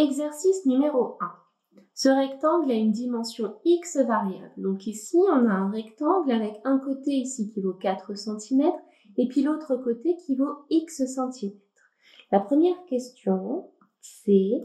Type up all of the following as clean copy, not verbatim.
Exercice numéro 1. Ce rectangle a une dimension x variable. Donc ici, on a un rectangle avec un côté ici qui vaut 4 cm et puis l'autre côté qui vaut x cm. La première question, c'est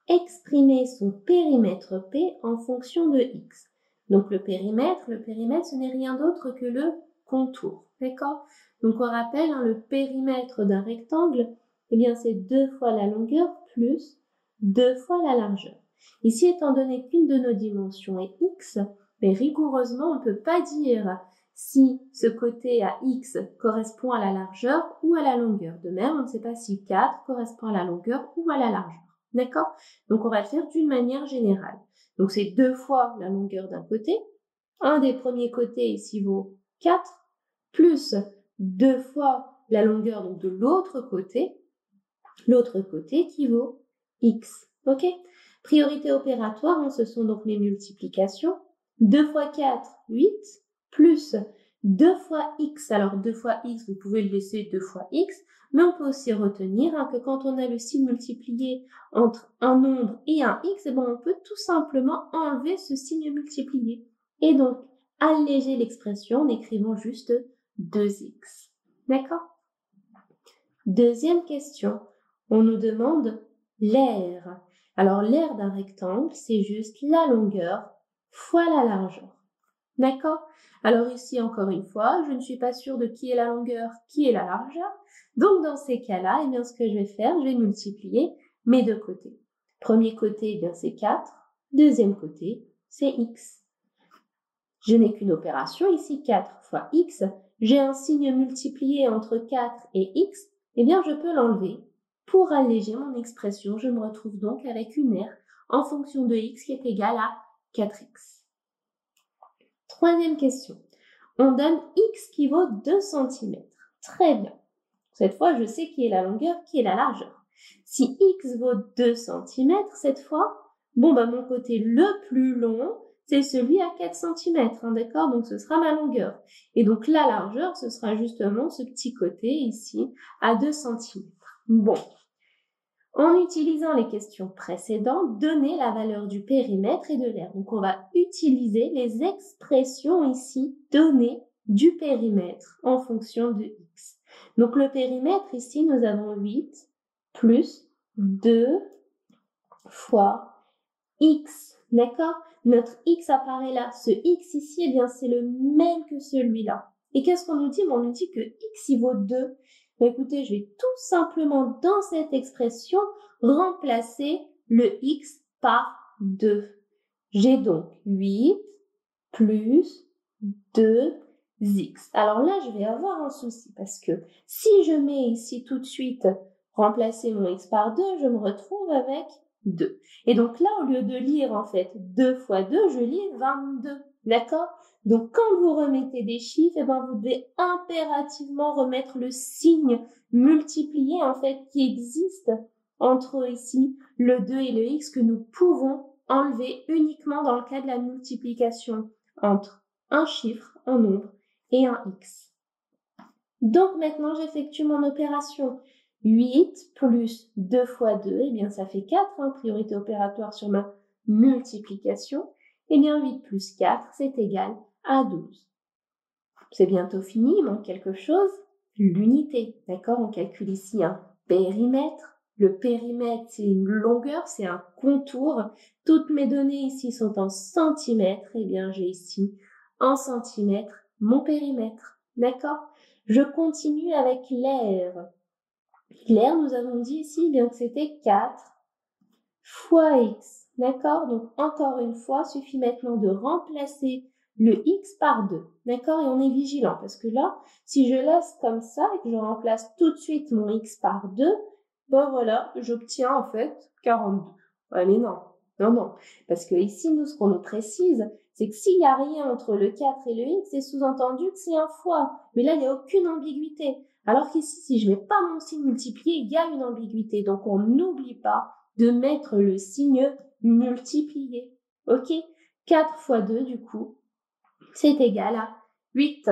exprimer son périmètre P en fonction de x. Donc le périmètre, ce n'est rien d'autre que le contour. D'accord? Donc on rappelle, le périmètre d'un rectangle, eh bien c'est 2 fois la longueur plus 2 fois la largeur. Ici, étant donné qu'une de nos dimensions est x, mais rigoureusement, on ne peut pas dire si ce côté à x correspond à la largeur ou à la longueur. De même, on ne sait pas si 4 correspond à la longueur ou à la largeur. D'accord? Donc, on va le faire d'une manière générale. Donc, c'est 2 fois la longueur d'un côté. Un des premiers côtés ici vaut 4, plus 2 fois la longueur donc, de l'autre côté qui vaut x. Ok? Priorité opératoire, ce sont donc mes multiplications. 2 fois 4, 8, plus 2 fois x. Alors 2 fois x, vous pouvez le laisser 2 fois x, mais on peut aussi retenir que quand on a le signe multiplié entre un nombre et un x, on peut tout simplement enlever ce signe multiplié. Et donc, alléger l'expression en écrivant juste 2x. D'accord? Deuxième question. On nous demande l'aire. Alors, l'aire d'un rectangle, c'est juste la longueur fois la largeur. D'accord? Alors ici, encore une fois, je ne suis pas sûre de qui est la longueur, qui est la largeur. Donc, dans ces cas-là, eh bien, ce que je vais faire, je vais multiplier mes deux côtés. Premier côté, eh bien, c'est 4. Deuxième côté, c'est x. Je n'ai qu'une opération ici, 4 fois x. J'ai un signe multiplié entre 4 et x. Eh bien, je peux l'enlever. Pour alléger mon expression, je me retrouve donc avec une aire en fonction de x qui est égale à 4x. Troisième question. On donne x qui vaut 2 cm. Très bien. Cette fois, je sais qui est la longueur, qui est la largeur. Si x vaut 2 cm cette fois, mon côté le plus long, c'est celui à 4 cm, d'accord? Donc, ce sera ma longueur. Et donc, la largeur, ce sera justement ce petit côté ici à 2 cm. Bon. En utilisant les questions précédentes, donnez la valeur du périmètre et de l'aire. Donc, on va utiliser les expressions ici données du périmètre en fonction de x. Donc, le périmètre ici, nous avons 8 plus 2 fois x. D'accord? Notre x apparaît là. Ce x ici, eh bien, c'est le même que celui-là. Et qu'est-ce qu'on nous dit? On nous dit que x, il vaut 2. Écoutez, je vais tout simplement, dans cette expression, remplacer le x par 2. J'ai donc 8 plus 2x. Alors là, je vais avoir un souci parce que si je mets ici tout de suite remplacer mon x par 2, je me retrouve avec 2. Et donc là, au lieu de lire en fait 2 fois 2, je lis 22. D'accord? Donc quand vous remettez des chiffres, vous devez impérativement remettre le signe multiplié en fait qui existe entre ici le 2 et le x que nous pouvons enlever uniquement dans le cas de la multiplication entre un chiffre, un nombre et un x. Donc maintenant, j'effectue mon opération. 8 plus 2 fois 2, eh bien ça fait 4, priorité opératoire sur ma multiplication. Eh bien 8 plus 4, c'est égal à 12. C'est bientôt fini, il manque quelque chose, l'unité. D'accord? On calcule ici un périmètre. Le périmètre, c'est une longueur, c'est un contour. Toutes mes données ici sont en centimètres. Eh bien, j'ai ici en centimètres mon périmètre. D'accord? Je continue avec l'aire. L'aire, nous avons dit ici bien que c'était 4 fois x. D'accord? Donc, encore une fois, il suffit maintenant de remplacer le x par 2. D'accord? Et on est vigilant parce que là, si je laisse comme ça et que je remplace tout de suite mon x par 2, voilà, j'obtiens en fait 42. Ouais, mais non. Non. Parce que ici, nous, ce qu'on nous précise, c'est que s'il n'y a rien entre le 4 et le x, c'est sous-entendu que c'est un fois. Mais là, il n'y a aucune ambiguïté. Alors qu'ici, si je ne mets pas mon signe multiplié, il y a une ambiguïté. Donc, on n'oublie pas de mettre le signe multiplié. Ok? 4 fois 2, du coup, c'est égal à 8.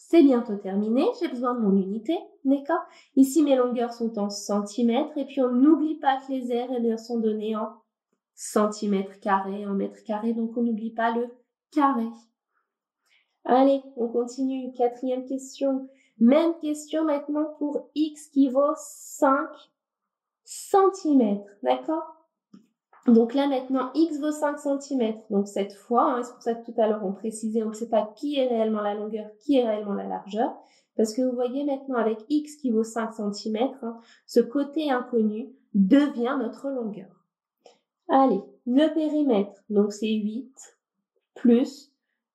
C'est bientôt terminé, j'ai besoin de mon unité, d'accord? Ici, mes longueurs sont en centimètres et puis on n'oublie pas que les aires sont données en centimètres carrés en mètres carrés, donc on n'oublie pas le carré. Allez, on continue. 4e question. Même question maintenant pour x qui vaut 5 cm. D'accord? Donc là maintenant, x vaut 5 cm. Donc cette fois, c'est pour ça que tout à l'heure on précisait, on ne sait pas qui est réellement la longueur, qui est réellement la largeur. Parce que vous voyez maintenant avec x qui vaut 5 cm, ce côté inconnu devient notre longueur. Allez, le périmètre, donc c'est 8 plus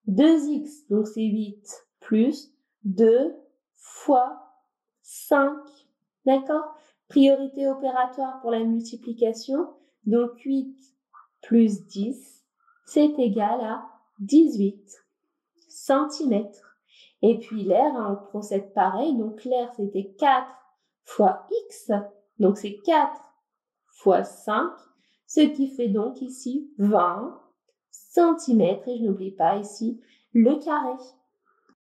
2x, donc c'est 8 plus 2 fois 5. D'accord? Priorité opératoire pour la multiplication. Donc 8 plus 10, c'est égal à 18 cm. Et puis l'air, on procède pareil. Donc l'air, c'était 4 fois x. Donc c'est 4 fois 5, ce qui fait donc ici 20 cm. Et je n'oublie pas ici le carré.